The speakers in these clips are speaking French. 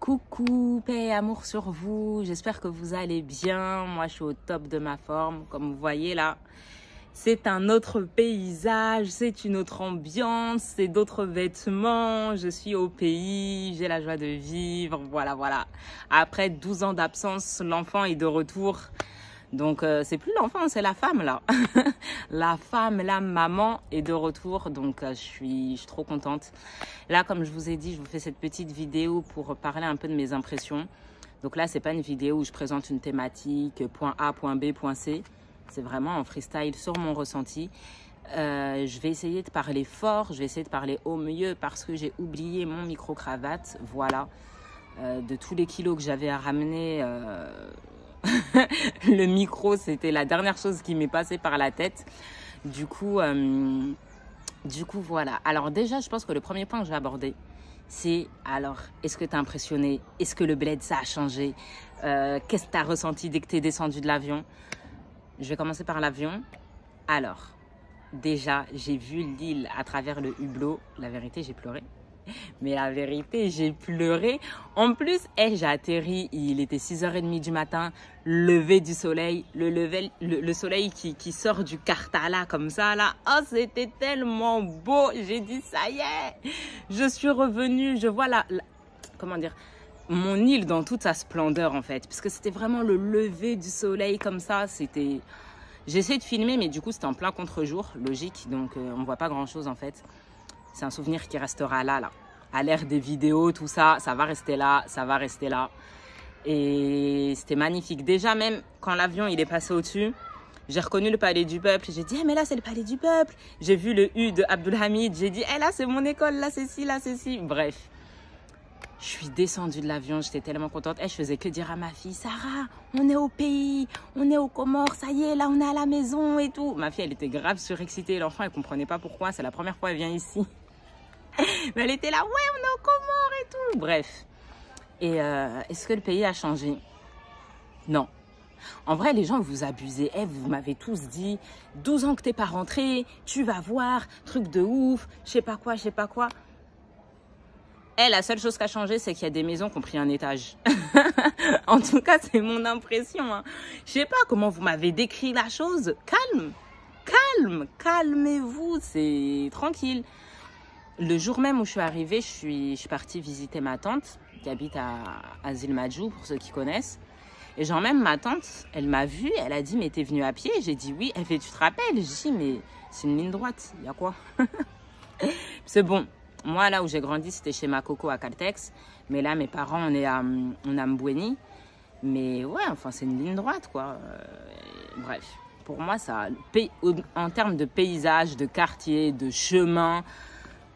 Coucou, paix et amour sur vous. J'espère que vous allez bien. Moi, je suis au top de ma forme. Comme vous voyez là, c'est un autre paysage, c'est une autre ambiance, c'est d'autres vêtements. Je suis au pays, j'ai la joie de vivre. Voilà, voilà. Après 12 ans d'absence, l'enfant est de retour. Donc, c'est plus l'enfant, c'est la femme, là. La femme, la maman est de retour. Donc, je suis trop contente. Là, comme je vous ai dit, je vous fais cette petite vidéo pour parler un peu de mes impressions. Donc là, c'est pas une vidéo où je présente une thématique, point A, point B, point C. C'est vraiment en freestyle sur mon ressenti. Je vais essayer de parler fort, je vais essayer de parler au mieux parce que j'ai oublié mon micro-cravate. Voilà. De tous les kilos que j'avais à ramener... le micro, c'était la dernière chose qui m'est passée par la tête. Du coup, voilà. Alors déjà, je pense que le premier point que je vais aborder, c'est alors, est-ce que tu es impressionné? Est-ce que le bled, ça a changé? Qu'est-ce que tu as ressenti dès que tu es descendu de l'avion? Je vais commencer par l'avion. Alors, déjà, j'ai vu l'île à travers le hublot. La vérité, j'ai pleuré. Mais la vérité, j'ai pleuré. En plus, j'ai atterri, il était 6h30 du matin, lever du soleil, le soleil qui sort du Kartala comme ça, là. Oh, c'était tellement beau. J'ai dit, ça y est, je suis revenue. Je vois comment dire, mon île dans toute sa splendeur, en fait. Parce que c'était vraiment le lever du soleil comme ça. C'était... J'ai essayé de filmer, mais du coup, c'était en plein contre-jour, logique. Donc, on voit pas grand-chose, en fait. C'est un souvenir qui restera là. À l'ère des vidéos, tout ça, ça va rester là, ça va rester là. Et c'était magnifique. Déjà, même quand l'avion il est passé au-dessus, j'ai reconnu le Palais du Peuple. J'ai dit, mais là, c'est le Palais du Peuple. J'ai vu le U de Abdulhamid. J'ai dit, là, c'est mon école, là, c'est ci, là, c'est ci. Bref, je suis descendue de l'avion, j'étais tellement contente. Je faisais que dire à ma fille, Sarah, on est au pays, on est aux Comores, ça y est, là, on est à la maison et tout. Ma fille, elle était grave surexcitée. L'enfant, elle comprenait pas pourquoi. C'est la première fois qu'elle vient ici. Mais elle était là, ouais, on est aux Comores et tout. Bref. Et est-ce que le pays a changé? Non. En vrai, les gens, vous abusez. Vous m'avez tous dit, 12 ans que t'es pas rentré, tu vas voir, truc de ouf, je sais pas quoi, je sais pas quoi. La seule chose qui a changé, c'est qu'il y a des maisons qui ont pris un étage. En tout cas, c'est mon impression. Hein. Je sais pas comment vous m'avez décrit la chose. Calme, calme, calmez-vous, c'est tranquille. Le jour même où je suis arrivée, je suis partie visiter ma tante qui habite à Zilmadjou, pour ceux qui connaissent. Et genre même ma tante, elle m'a vue, elle a dit, mais t'es venue à pied? J'ai dit oui. Elle fait, tu te rappelles? J'ai dit, mais c'est une ligne droite, il y a quoi? C'est bon. Moi, là où j'ai grandi, c'était chez ma coco à Caltex. Mais là, mes parents, on est à Mbweni. Mais ouais, enfin, c'est une ligne droite, quoi. Bref, pour moi, ça, en termes de paysage, de quartier, de chemin,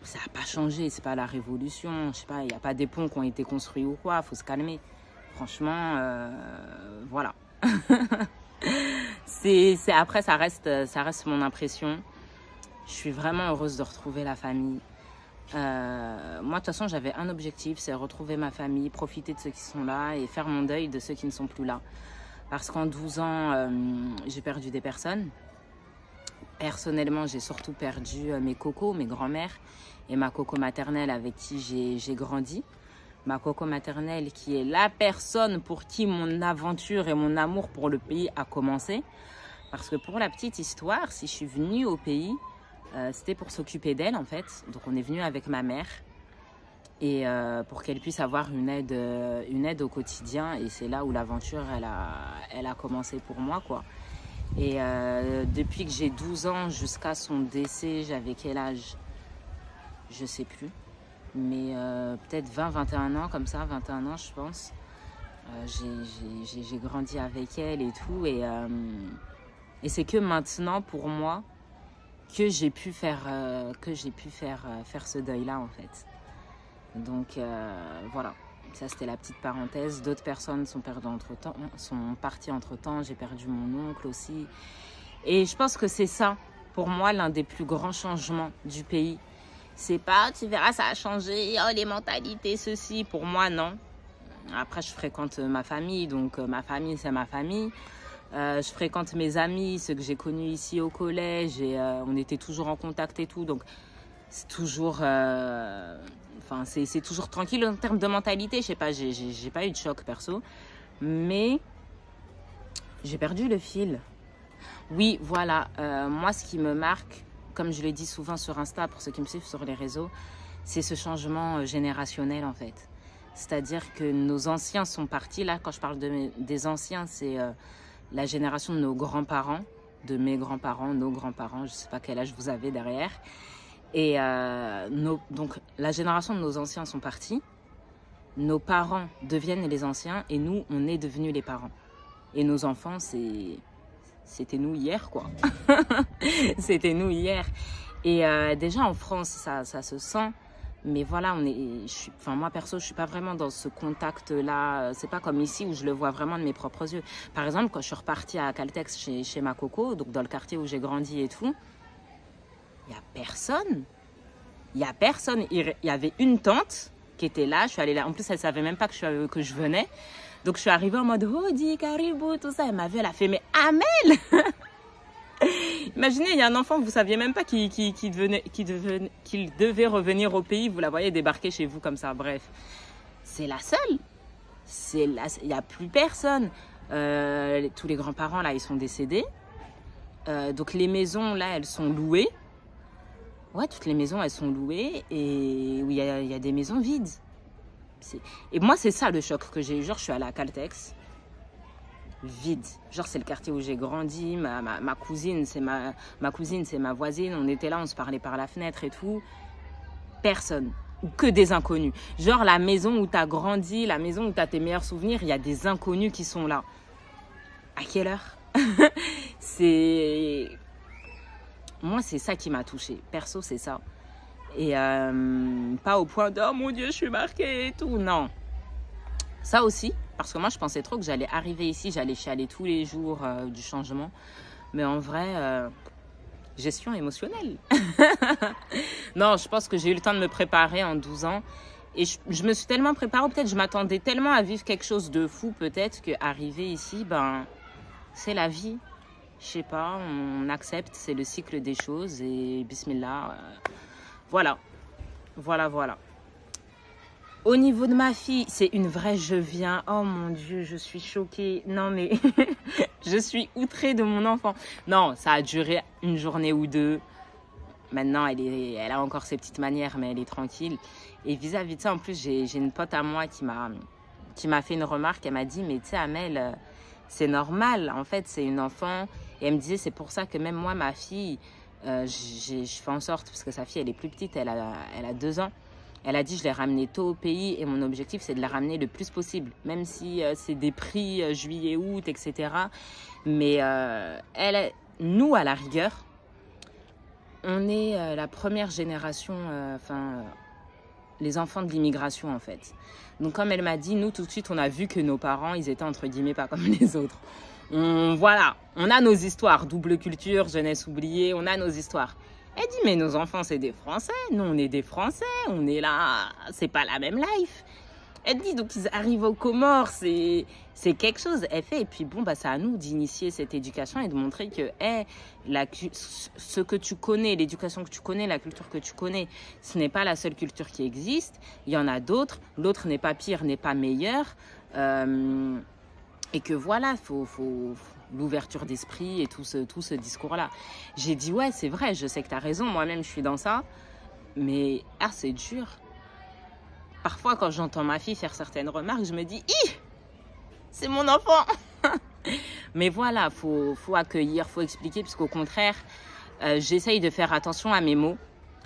ça n'a pas changé. C'est pas la révolution. Je sais pas, il n'y a pas des ponts qui ont été construits ou quoi. Il faut se calmer. Franchement, voilà. Après, ça reste mon impression. Je suis vraiment heureuse de retrouver la famille. Moi, de toute façon, j'avais un objectif, c'est retrouver ma famille, profiter de ceux qui sont là et faire mon deuil de ceux qui ne sont plus là. Parce qu'en 12 ans, j'ai perdu des personnes. Personnellement, j'ai surtout perdu mes cocos, mes grands-mères et ma coco maternelle avec qui j'ai grandi. Ma coco maternelle qui est la personne pour qui mon aventure et mon amour pour le pays a commencé. Parce que pour la petite histoire, si je suis venue au pays, c'était pour s'occuper d'elle en fait. Donc on est venu avec ma mère et pour qu'elle puisse avoir une aide au quotidien. Et c'est là où l'aventure elle a commencé pour moi quoi. Et depuis que j'ai 12 ans jusqu'à son décès, j'avais quel âge? Je sais plus. Mais peut-être 20-21 ans comme ça, 21 ans je pense. J'ai grandi avec elle et tout. Et c'est que maintenant pour moi que j'ai pu faire ce deuil-là en fait. Donc voilà, ça c'était la petite parenthèse. D'autres personnes sont parties entre-temps. J'ai perdu mon oncle aussi. Et je pense que c'est ça, pour moi, l'un des plus grands changements du pays. C'est pas, tu verras, ça a changé, oh, les mentalités, ceci. Pour moi, non. Après, je fréquente ma famille, donc ma famille, c'est ma famille. Je fréquente mes amis, ceux que j'ai connus ici au collège, et on était toujours en contact et tout. Donc, c'est toujours, enfin, c'est toujours tranquille en termes de mentalité. Je sais pas, j'ai pas eu de choc perso, mais j'ai perdu le fil. Oui, voilà, moi, ce qui me marque, comme je le dis souvent sur Insta, pour ceux qui me suivent sur les réseaux, c'est ce changement générationnel, en fait. C'est-à-dire que nos anciens sont partis. Là, quand je parle des anciens, c'est la génération de nos grands-parents, de mes grands-parents, nos grands-parents, je ne sais pas quel âge vous avez derrière. Et donc, la génération de nos anciens sont partis. Nos parents deviennent les anciens et nous, on est devenus les parents. Et nos enfants, c'était nous hier, quoi. C'était nous hier. Et déjà, en France, ça se sent. Mais voilà, enfin, moi perso, je suis pas vraiment dans ce contact-là. C'est pas comme ici où je le vois vraiment de mes propres yeux. Par exemple, quand je suis repartie à Caltex chez ma coco, donc dans le quartier où j'ai grandi et tout, il y a personne. Il y a personne. Il y avait une tante qui était là. Je suis allée là. En plus, elle savait même pas que je venais. Donc je suis arrivée en mode Hodi, Caribou, tout ça. Elle m'a vu, elle a fait mais Amel. Imaginez, il y a un enfant, vous saviez même pas qu'il devait revenir au pays. Vous la voyez débarquer chez vous comme ça. Bref, c'est la seule. Il n'y a plus personne. Tous les grands-parents, là, ils sont décédés. Donc les maisons, là, elles sont louées. Ouais, toutes les maisons, elles sont louées. Et oui, il y a des maisons vides. Et moi, c'est ça le choc que j'ai eu. Genre, je suis allée à Caltex. Vide. Genre, c'est le quartier où j'ai grandi. Ma cousine, c'est ma cousine, c'est ma voisine. On était là, on se parlait par la fenêtre et tout. Personne. Ou que des inconnus. Genre, la maison où tu as grandi, la maison où tu as tes meilleurs souvenirs, il y a des inconnus qui sont là. À quelle heure? Moi, c'est ça qui m'a touchée. Perso, c'est ça. Et pas au point de « Oh mon Dieu, je suis marquée » et tout. Non. Ça aussi. Parce que moi, je pensais trop que j'allais arriver ici, j'allais chialer tous les jours du changement. Mais en vrai, gestion émotionnelle. Non, je pense que j'ai eu le temps de me préparer en 12 ans. Et je me suis tellement préparée, peut-être je m'attendais tellement à vivre quelque chose de fou, peut-être qu'arriver ici, ben, c'est la vie. Je sais pas, on accepte, c'est le cycle des choses. Et bismillah, voilà. Voilà. Au niveau de ma fille, c'est une vraie je viens. Oh mon Dieu, je suis choquée. Non mais, je suis outrée de mon enfant. Non, ça a duré une journée ou deux. Maintenant, elle a encore ses petites manières, mais elle est tranquille. Et vis-à-vis de ça, en plus, j'ai une pote à moi qui m'a fait une remarque. Elle m'a dit, mais tu sais, Amel, c'est normal. En fait, c'est une enfant. Et elle me disait, c'est pour ça que même moi, ma fille, je fais en sorte, parce que sa fille, elle est plus petite, elle a 2 ans. Elle a dit, je l'ai ramenée tôt au pays et mon objectif, c'est de la ramener le plus possible. Même si c'est des prix juillet-août, etc. Mais nous, à la rigueur, on est la première génération, les enfants de l'immigration, en fait. Donc, comme elle m'a dit, nous, tout de suite, on a vu que nos parents, ils étaient, entre guillemets, pas comme les autres. Voilà, on a nos histoires. Double culture, jeunesse oubliée, on a nos histoires. Elle dit, mais nos enfants, c'est des Français. Nous, on est des Français. On est là. C'est pas la même life. Elle dit, donc, ils arrivent aux Comores. C'est quelque chose. Elle fait, et puis, bon, bah, c'est à nous d'initier cette éducation et de montrer que, ce que tu connais, l'éducation que tu connais, la culture que tu connais, ce n'est pas la seule culture qui existe. Il y en a d'autres. L'autre n'est pas pire, n'est pas meilleur. Et que voilà, faut l'ouverture d'esprit et tout ce discours-là. J'ai dit, ouais, c'est vrai, je sais que tu as raison, moi-même, je suis dans ça. Mais, c'est dur. Parfois, quand j'entends ma fille faire certaines remarques, je me dis, c'est mon enfant. Mais voilà, faut accueillir, faut expliquer, parce qu'au contraire, j'essaye de faire attention à mes mots,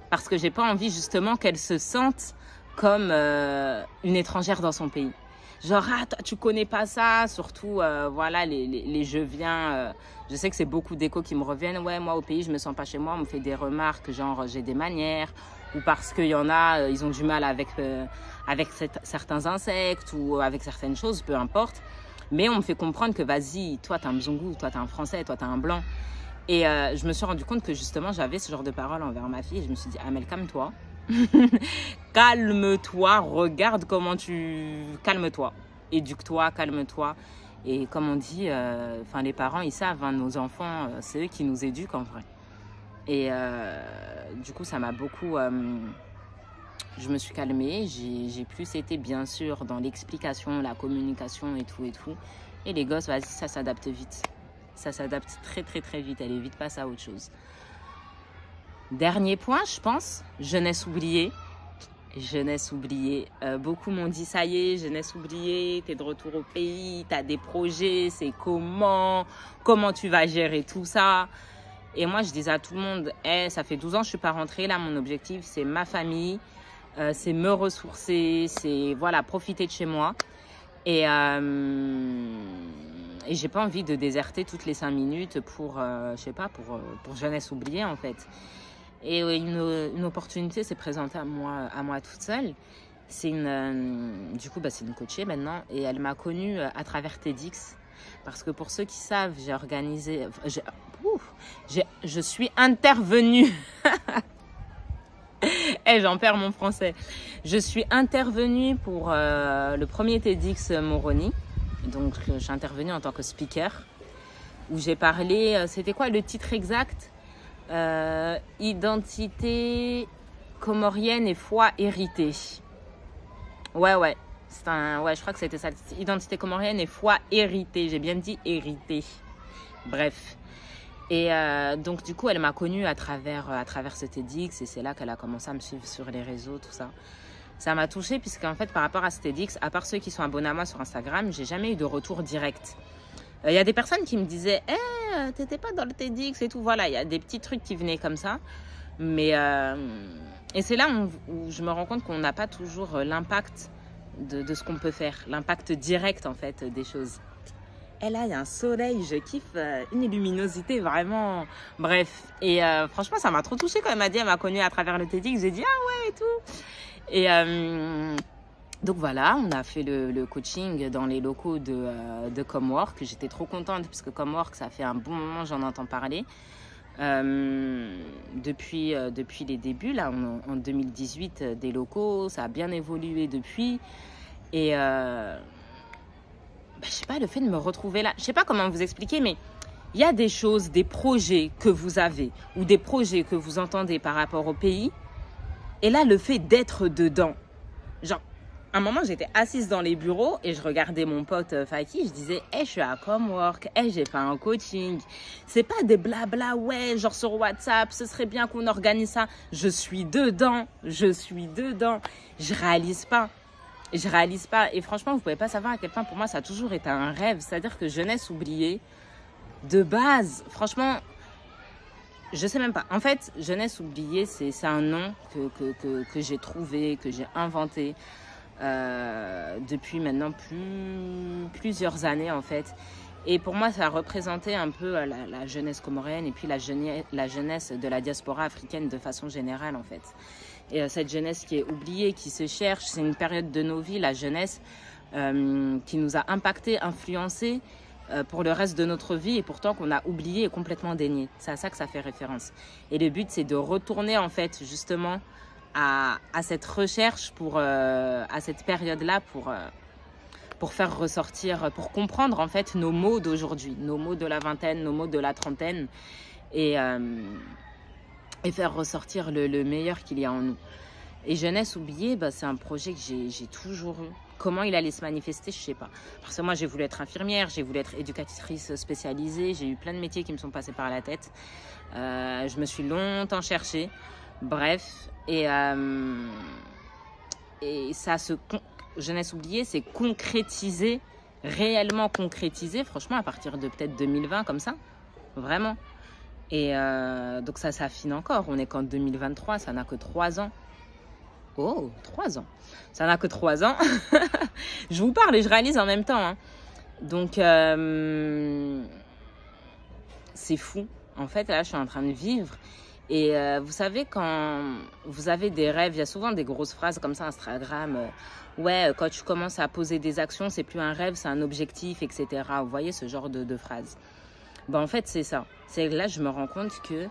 parce que j'ai pas envie, justement, qu'elle se sente comme une étrangère dans son pays. Genre, toi, tu connais pas ça, surtout, voilà, les je viens. Je sais que c'est beaucoup d'échos qui me reviennent. Ouais, moi, au pays, je me sens pas chez moi. On me fait des remarques, genre, j'ai des manières. Ou parce qu'il y en a, ils ont du mal avec certains insectes ou avec certaines choses, peu importe. Mais on me fait comprendre que, vas-y, toi, t'es un Mzungu, toi, t'es un Français, toi, t'es un Blanc. Et je me suis rendu compte que, justement, j'avais ce genre de paroles envers ma fille. Et je me suis dit, Amel, calme-toi. Calme-toi, regarde comment calme-toi, éduque-toi, calme-toi. Et comme on dit, les parents, ils savent, hein, nos enfants, c'est eux qui nous éduquent en vrai. Et du coup, ça m'a beaucoup... je me suis calmée. J'ai plus été, bien sûr, dans l'explication, la communication et tout et tout. Et les gosses, vas-y, ça s'adapte vite. Ça s'adapte très, très, très vite. Elle est vite passée à autre chose. Dernier point, je pense, jeunesse oubliée. Jeunesse oubliée. Beaucoup m'ont dit, ça y est, jeunesse oubliée, t'es de retour au pays, t'as des projets, c'est comment tu vas gérer tout ça? Et moi, je disais à tout le monde, ça fait 12 ans que je suis pas rentrée, là, mon objectif, c'est ma famille, c'est me ressourcer, c'est, voilà, profiter de chez moi. Et j'ai pas envie de déserter toutes les 5 minutes pour, je sais pas, pour jeunesse oubliée, en fait. Et une opportunité s'est présentée à moi toute seule. Du coup, c'est une coachée maintenant. Et elle m'a connue à travers TEDx. Parce que pour ceux qui savent, j'ai organisé... je suis intervenue. J'en perds mon français. Je suis intervenue pour le premier TEDx Moroni. Donc, je suis intervenue en tant que speaker. Où j'ai parlé... C'était quoi le titre exact ? Identité comorienne et foi héritée. Ouais. Je crois que c'était ça. Identité comorienne et foi héritée. J'ai bien dit héritée. Bref. Et donc, du coup, elle m'a connue à travers ce TEDx. Et c'est là qu'elle a commencé à me suivre sur les réseaux, tout ça. Ça m'a touchée puisqu'en fait, par rapport à ce TEDx, à part ceux qui sont abonnés à moi sur Instagram, j'ai jamais eu de retour direct. Il y a des personnes qui me disaient t'étais pas dans le TEDx et tout. Voilà, il y a des petits trucs qui venaient comme ça. Mais et c'est là où je me rends compte qu'on n'a pas toujours l'impact de ce qu'on peut faire. L'impact direct, en fait, des choses. Et là, il y a un soleil, je kiffe, une luminosité vraiment... Bref. Et franchement, ça m'a trop touchée quand elle m'a dit, elle m'a connue à travers le TEDx. J'ai dit, ah ouais, et tout. Et... donc voilà, on a fait le coaching dans les locaux de Comwork. J'étais trop contente parce que Comwork, ça fait un bon moment, j'en entends parler. Depuis les débuts, là, en 2018, des locaux, ça a bien évolué depuis. Et je sais pas, le fait de me retrouver là, je sais pas comment vous expliquer, mais il y a des choses, des projets que vous avez ou des projets que vous entendez par rapport au pays. Et là, le fait d'être dedans, genre, à un moment, j'étais assise dans les bureaux et je regardais mon pote Faki. Je disais, je suis à Comwork, j'ai fait un coaching. C'est pas des blabla, ouais, genre sur WhatsApp, ce serait bien qu'on organise ça. Je suis dedans. Je réalise pas. Et franchement, vous pouvez pas savoir à quel point pour moi, ça a toujours été un rêve. C'est-à-dire que jeunesse oubliée, de base, franchement, je sais même pas. En fait, jeunesse oubliée, c'est un nom que j'ai trouvé, que j'ai inventé. Depuis maintenant plusieurs années en fait, et pour moi ça représentait un peu la jeunesse comorienne et puis la jeunesse de la diaspora africaine de façon générale en fait. Et cette jeunesse qui est oubliée, qui se cherche, c'est une période de nos vies, la jeunesse qui nous a impacté, influencé pour le reste de notre vie et pourtant qu'on a oublié et complètement dénié. C'est à ça que ça fait référence. Et le but c'est de retourner en fait justement à cette recherche à cette période-là pour faire ressortir, pour comprendre en fait nos mots d'aujourd'hui, nos mots de la vingtaine, nos mots de la trentaine et faire ressortir le meilleur qu'il y a en nous. Et jeunesse oubliée, c'est un projet que j'ai toujours eu. Comment il allait se manifester, je sais pas. Parce que moi, j'ai voulu être infirmière, j'ai voulu être éducatrice spécialisée, j'ai eu plein de métiers qui me sont passés par la tête. Je me suis longtemps cherchée. Bref, et ça jeunesse oubliée, c'est concrétisé, réellement concrétisé, franchement, à partir de peut-être 2020, comme ça, vraiment. Et donc ça s'affine encore, on est qu'en 2023, ça n'a que 3 ans. Oh, 3 ans. Ça n'a que 3 ans. Je vous parle et je réalise en même temps. Hein. Donc, c'est fou. En fait, là, je suis en train de vivre. Et vous savez, quand vous avez des rêves, il y a souvent des grosses phrases comme ça, Instagram. Ouais, quand tu commences à poser des actions, c'est plus un rêve, c'est un objectif, etc. Vous voyez ce genre de phrases. En fait, c'est ça. C'est là, je me rends compte que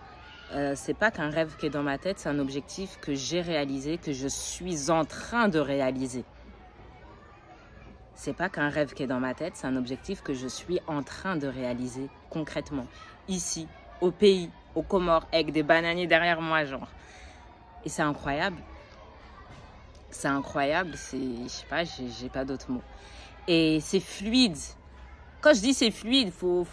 c'est pas qu'un rêve qui est dans ma tête, c'est un objectif que j'ai réalisé, que je suis en train de réaliser. C'est pas qu'un rêve qui est dans ma tête, c'est un objectif que je suis en train de réaliser concrètement, ici, au pays, aux Comores avec des bananiers derrière moi, genre. Et c'est incroyable. C'est incroyable, je sais pas, j'ai pas d'autres mots. Et c'est fluide. Quand je dis c'est fluide, faut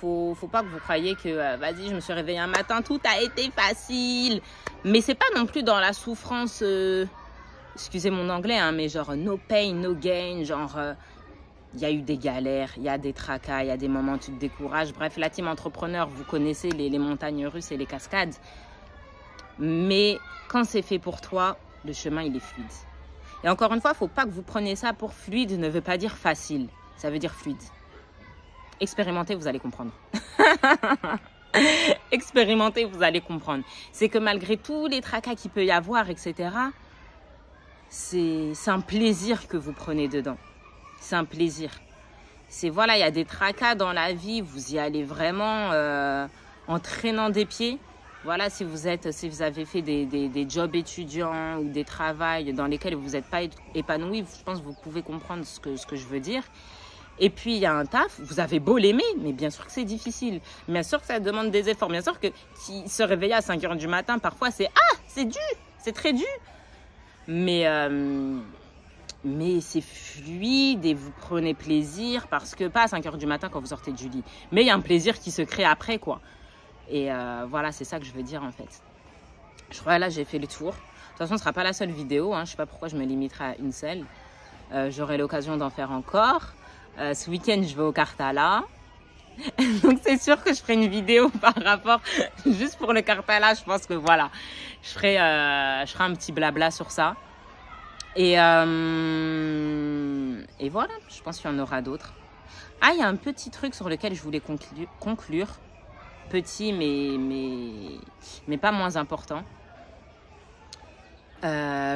pas que vous croyiez que vas-y, je me suis réveillée un matin, tout a été facile. Mais c'est pas non plus dans la souffrance, excusez mon anglais, hein, mais genre no pain, no gain, genre il y a eu des galères, il y a des tracas, il y a des moments où tu te décourages. Bref, la team entrepreneur, vous connaissez les montagnes russes et les cascades. Mais quand c'est fait pour toi, le chemin il est fluide. Et encore une fois, il ne faut pas que vous preniez ça pour fluide, ne veut pas dire facile, ça veut dire fluide. Expérimentez, vous allez comprendre. Expérimentez, vous allez comprendre. C'est que malgré tous les tracas qu'il peut y avoir, etc., c'est un plaisir que vous prenez dedans. C'est un plaisir. C'est voilà, il y a des tracas dans la vie, vous y allez vraiment en traînant des pieds. Voilà, si vous avez fait des jobs étudiants ou des travails dans lesquels vous n'êtes pas épanoui, je pense que vous pouvez comprendre ce que je veux dire. Et puis, il y a un taf, vous avez beau l'aimer, mais bien sûr que c'est difficile. Bien sûr que ça demande des efforts. Bien sûr que se réveiller à 5 h du matin, parfois, c'est dur, c'est très dur. Mais c'est fluide et vous prenez plaisir parce que, pas à 5 h du matin quand vous sortez du lit, mais il y a un plaisir qui se crée après, quoi. Et voilà, c'est ça que je veux dire en fait. Je crois que là, j'ai fait le tour. De toute façon, ce ne sera pas la seule vidéo. Hein. Je ne sais pas pourquoi je me limiterai à une seule. J'aurai l'occasion d'en faire encore. Ce week-end, je vais au Kartala. Donc, c'est sûr que je ferai une vidéo par rapport, juste pour le Kartala. Je pense que voilà, je ferai un petit blabla sur ça. Et voilà, je pense qu'il y en aura d'autres. Ah, il y a un petit truc sur lequel je voulais conclure. Petit, mais pas moins important.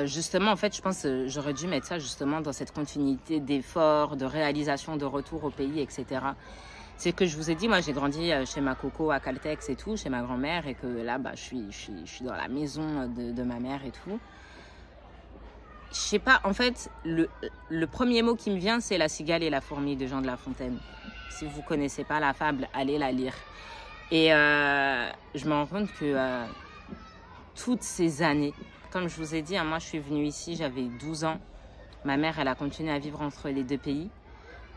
Justement, en fait, je pense que j'aurais dû mettre ça justement dans cette continuité d'efforts, de réalisation, de retour au pays, etc. C'est que je vous ai dit, moi, j'ai grandi chez ma coco à Caltex et tout, chez ma grand-mère, et que là, bah, je suis dans la maison de ma mère et tout. Je sais pas, en fait, le premier mot qui me vient, c'est La cigale et la fourmi de Jean de La Fontaine. Si vous connaissez pas la fable, allez la lire. Et je me rends compte que toutes ces années, comme je vous ai dit, hein, moi je suis venue ici, j'avais 12 ans. Ma mère, elle a continué à vivre entre les deux pays.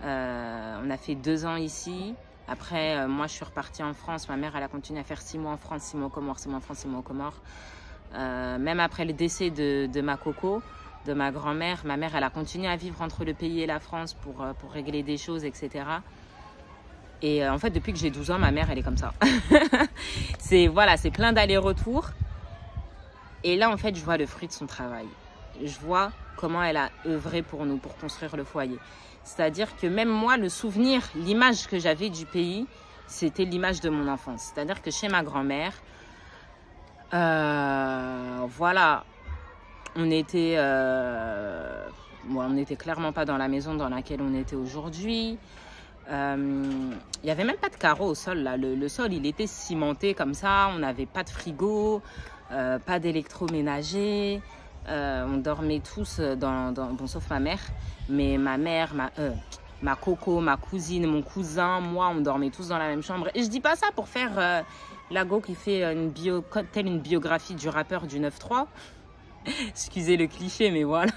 On a fait 2 ans ici. Après, moi je suis repartie en France. Ma mère, elle a continué à faire 6 mois en France, 6 mois aux Comores, 6 mois en France, 6 mois aux Comores. Même après le décès de ma coco, de ma grand-mère, ma mère, elle a continué à vivre entre le pays et la France pour régler des choses, etc. Et en fait, depuis que j'ai 12 ans, ma mère, elle est comme ça. C'est plein d'allers-retours. Et là, en fait, je vois le fruit de son travail. Je vois comment elle a œuvré pour nous, pour construire le foyer. C'est-à-dire que même moi, le souvenir, l'image que j'avais du pays, c'était l'image de mon enfance. C'est-à-dire que chez ma grand-mère, voilà, on était clairement pas dans la maison dans laquelle on était aujourd'hui. Il n'y avait même pas de carreaux au sol là. Le sol il était cimenté comme ça, on n'avait pas de frigo, pas d'électroménager, on dormait tous bon sauf ma mère, mais ma coco, ma cousine, mon cousin, moi on dormait tous dans la même chambre. Et je dis pas ça pour faire la go qui fait telle une biographie du rappeur du 9-3. Excusez le cliché, mais voilà.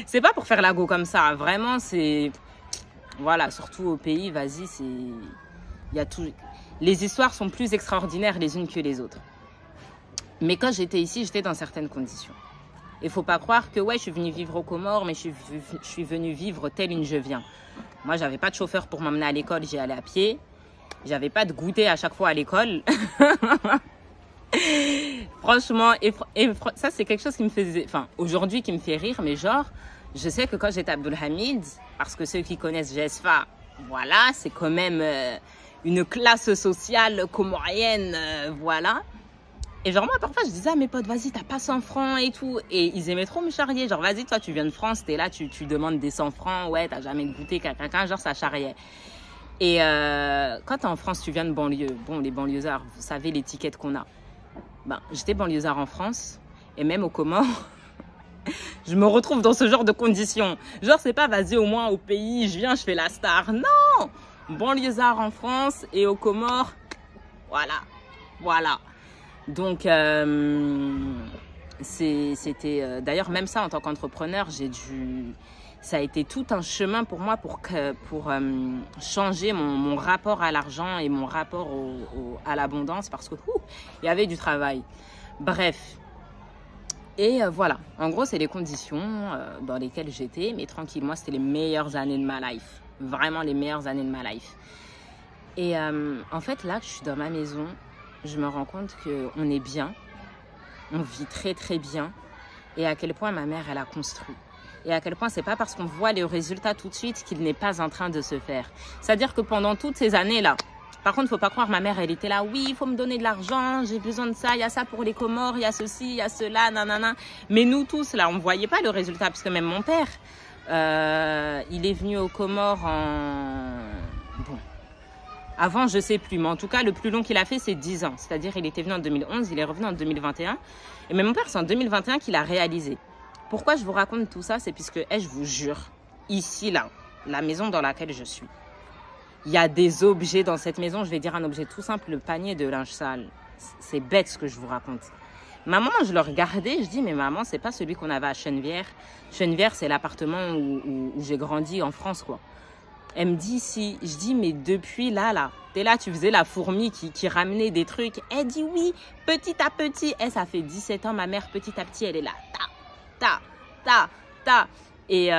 C'est pas pour faire la go comme ça, vraiment c'est... Voilà, surtout au pays, vas-y, c'est... Il y a tout... Les histoires sont plus extraordinaires les unes que les autres. Mais quand j'étais ici, j'étais dans certaines conditions. Il faut pas croire que ouais, je suis venue vivre aux Comores, mais je suis venue vivre telle une je viens. Moi, j'avais pas de chauffeur pour m'emmener à l'école, j'y allais à pied. J'avais pas de goûter à chaque fois à l'école. Franchement, et ça c'est quelque chose qui me faisait, enfin aujourd'hui qui me fait rire, mais genre, je sais que quand j'étais à Abdelhamid, parce que ceux qui connaissent GSFA, voilà, c'est quand même une classe sociale comorienne, voilà. Et genre moi parfois je disais à mes potes, vas-y t'as pas 100 francs et tout, et ils aimaient trop me charrier, genre vas-y toi tu viens de France, t'es là, tu demandes des 100 francs, ouais t'as jamais goûté quelqu'un, genre ça charriait. Et quand t'es en France, tu viens de banlieue, bon les banlieusards, vous savez l'étiquette qu'on a. Ben, j'étais banlieusard en France et même aux Comores, je me retrouve dans ce genre de conditions. Genre, c'est pas vas-y au moins au pays, je viens, je fais la star. Non! Banlieusard en France et aux Comores, Voilà. Donc, c'était... D'ailleurs, même ça, en tant qu'entrepreneur, ça a été tout un chemin pour moi pour changer mon rapport à l'argent et mon rapport à l'abondance parce que il y avait du travail. Bref. Et voilà. En gros, c'est les conditions dans lesquelles j'étais. Mais tranquille, moi, c'était les meilleures années de ma life. Vraiment les meilleures années de ma life. Et en fait, là, que je suis dans ma maison, je me rends compte qu'on est bien. On vit très, très bien. Et à quel point ma mère, elle a construit. Et à quel point c'est pas parce qu'on voit les résultats tout de suite qu'il n'est pas en train de se faire. C'est-à-dire que pendant toutes ces années-là, par contre, il ne faut pas croire, ma mère, elle était là, oui, il faut me donner de l'argent, j'ai besoin de ça, il y a ça pour les Comores, il y a ceci, il y a cela, nanana. Mais nous tous, là, on ne voyait pas le résultat, parce que même mon père, il est venu aux Comores Bon, avant, je ne sais plus, mais en tout cas, le plus long qu'il a fait, c'est 10 ans. C'est-à-dire, il était venu en 2011, il est revenu en 2021. Et même mon père, c'est en 2021 qu'il a réalisé. Pourquoi je vous raconte tout ça? C'est puisque, je vous jure, ici, là, la maison dans laquelle je suis, il y a des objets dans cette maison. Je vais dire un objet tout simple, le panier de linge sale. C'est bête ce que je vous raconte. Maman, je le regardais, je dis, mais maman, c'est pas celui qu'on avait à Chenevière. Chenevière, c'est l'appartement où j'ai grandi en France, quoi. Elle me dit, si. Je dis, mais depuis là, t'es là, tu faisais la fourmi qui ramenait des trucs. Elle dit, oui, petit à petit. Ça fait 17 ans, ma mère, petit à petit, elle est là. Ta. Et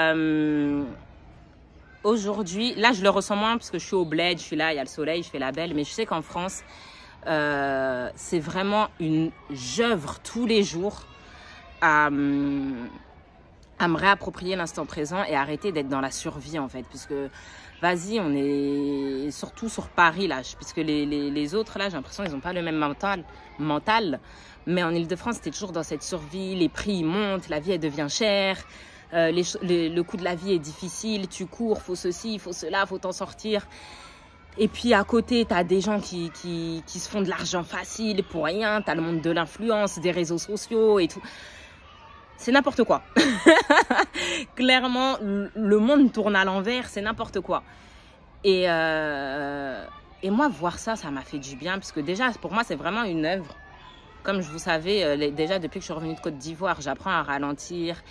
aujourd'hui, là, je le ressens moins parce que je suis au bled, je suis là, il y a le soleil, je fais la belle. Mais je sais qu'en France, c'est vraiment j'œuvre tous les jours à me réapproprier l'instant présent et arrêter d'être dans la survie, en fait. Puisque, vas-y, on est surtout sur Paris, là. Puisque les autres, là, j'ai l'impression qu'ils n'ont pas le même mental. Mais en Ile-de-France, c'était toujours dans cette survie. Les prix, ils montent, la vie, elle devient chère. Le coût de la vie est difficile. Tu cours, faut ceci, faut cela, faut t'en sortir. Et puis, à côté, tu as des gens qui se font de l'argent facile pour rien. Tu as le monde de l'influence, des réseaux sociaux et tout. C'est n'importe quoi. Clairement, le monde tourne à l'envers, c'est n'importe quoi. Et moi, voir ça, ça m'a fait du bien. Parce que déjà, pour moi, c'est vraiment une œuvre. Comme je vous savais, déjà depuis que je suis revenue de Côte d'Ivoire, j'apprends à ralentir,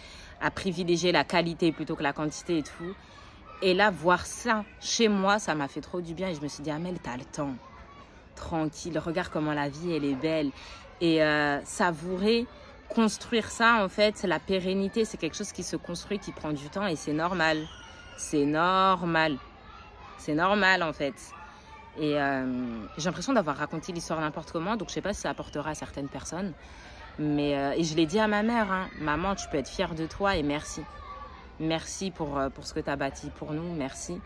à privilégier la qualité plutôt que la quantité et tout. Et là, voir ça chez moi, ça m'a fait trop du bien. Et je me suis dit, Amel, t'as le temps. Tranquille, regarde comment la vie, elle est belle. Et savourer, construire ça, en fait, la pérennité, c'est quelque chose qui se construit, qui prend du temps et c'est normal. C'est normal. C'est normal, en fait. Et j'ai l'impression d'avoir raconté l'histoire n'importe comment, donc je sais pas si ça apportera à certaines personnes. Mais et je l'ai dit à ma mère, hein, maman, tu peux être fière de toi et merci. Merci pour ce que tu as bâti pour nous, merci.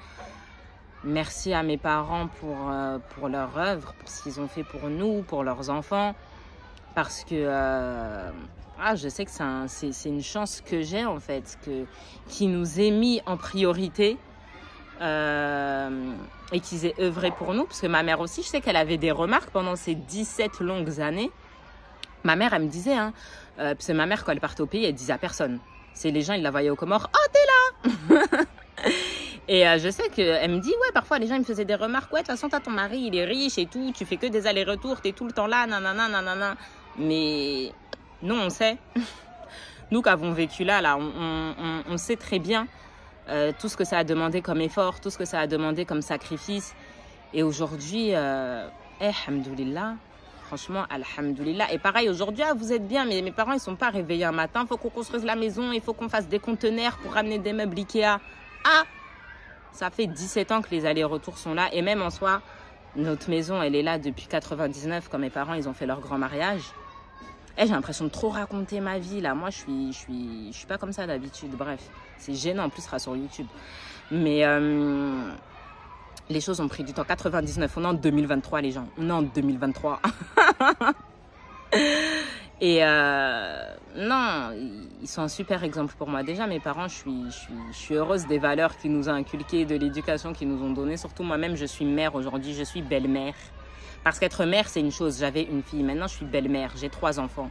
Merci à mes parents pour leur œuvre, pour ce qu'ils ont fait pour nous, pour leurs enfants. Parce que je sais que c'est une chance que j'ai en fait, qui nous aient mis en priorité. Et qu'ils aient œuvré pour nous, parce que ma mère aussi, je sais qu'elle avait des remarques pendant ces 17 longues années. Ma mère, elle me disait, parce que ma mère, quand elle partait au pays, elle disait à personne. C'est les gens, ils la voyaient aux Comores, oh, t'es là. Et je sais qu'elle me dit, ouais, parfois les gens ils me faisaient des remarques, ouais, de toute façon, t'as ton mari, il est riche et tout, tu fais que des allers-retours, t'es tout le temps là, nanana. Mais nous, on sait. Nous qui avons vécu là, on sait très bien tout ce que ça a demandé comme effort, tout ce que ça a demandé comme sacrifice. Et aujourd'hui, alhamdoulilah, franchement, alhamdoulilah. Et pareil, aujourd'hui, vous êtes bien, mais mes parents, ils ne sont pas réveillés un matin. Il faut qu'on construise la maison, il faut qu'on fasse des conteneurs pour ramener des meubles Ikea. Ça fait 17 ans que les allers-retours sont là. Et même en soi, notre maison, elle est là depuis 99, quand mes parents, ils ont fait leur grand mariage. J'ai l'impression de trop raconter ma vie, là. Moi, je suis pas comme ça d'habitude. Bref, c'est gênant. En plus, ce sera sur YouTube. Mais les choses ont pris du temps. 99, on est en 2023, les gens. On est en 2023. Et non, ils sont un super exemple pour moi. Déjà, mes parents, je suis heureuse des valeurs qu'ils nous ont inculquées, de l'éducation qu'ils nous ont donnée. Surtout moi-même, je suis mère aujourd'hui. Je suis belle-mère. Parce qu'être mère, c'est une chose. J'avais une fille. Maintenant, je suis belle-mère. J'ai 3 enfants.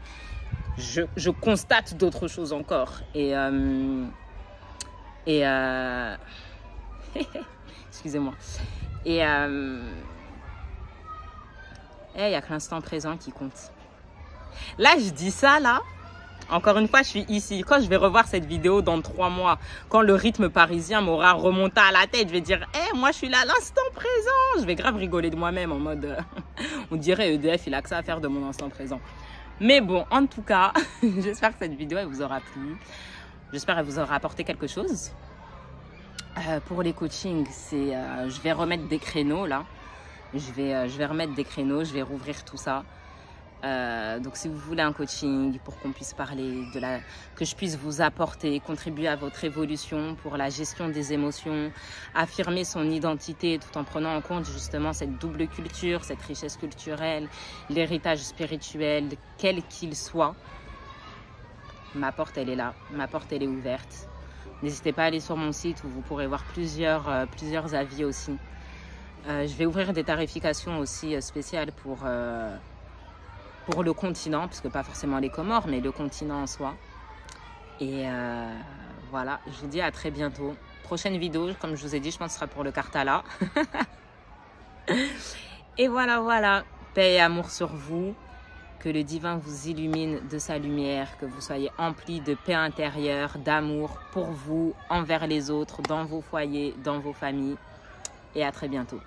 Je constate d'autres choses encore. Excusez-moi. il n'y a que l'instant présent qui compte. Là, je dis ça, là. Encore une fois, je suis ici. Quand je vais revoir cette vidéo dans 3 mois, quand le rythme parisien m'aura remonté à la tête, je vais dire, moi, je suis là à l'instant présent. Je vais grave rigoler de moi-même en mode, on dirait EDF, il a que ça à faire de mon instant présent. Mais bon, en tout cas, j'espère que cette vidéo, elle vous aura plu. J'espère qu'elle vous aura apporté quelque chose. Pour les coachings, je vais remettre des créneaux, là. Je vais remettre des créneaux, je vais rouvrir tout ça. Donc si vous voulez un coaching pour qu'on puisse parler que je puisse vous apporter, contribuer à votre évolution pour la gestion des émotions, affirmer son identité tout en prenant en compte justement cette double culture, cette richesse culturelle, l'héritage spirituel, quel qu'il soit, ma porte elle est là, ma porte elle est ouverte. N'hésitez pas à aller sur mon site où vous pourrez voir plusieurs avis aussi. Je vais ouvrir des tarifications aussi spéciales pour le continent, puisque pas forcément les Comores, mais le continent en soi. Et voilà, je vous dis à très bientôt. Prochaine vidéo, comme je vous ai dit, je pense que ce sera pour le Karthala. Et voilà, paix et amour sur vous. Que le divin vous illumine de sa lumière, que vous soyez emplis de paix intérieure, d'amour pour vous, envers les autres, dans vos foyers, dans vos familles. Et à très bientôt.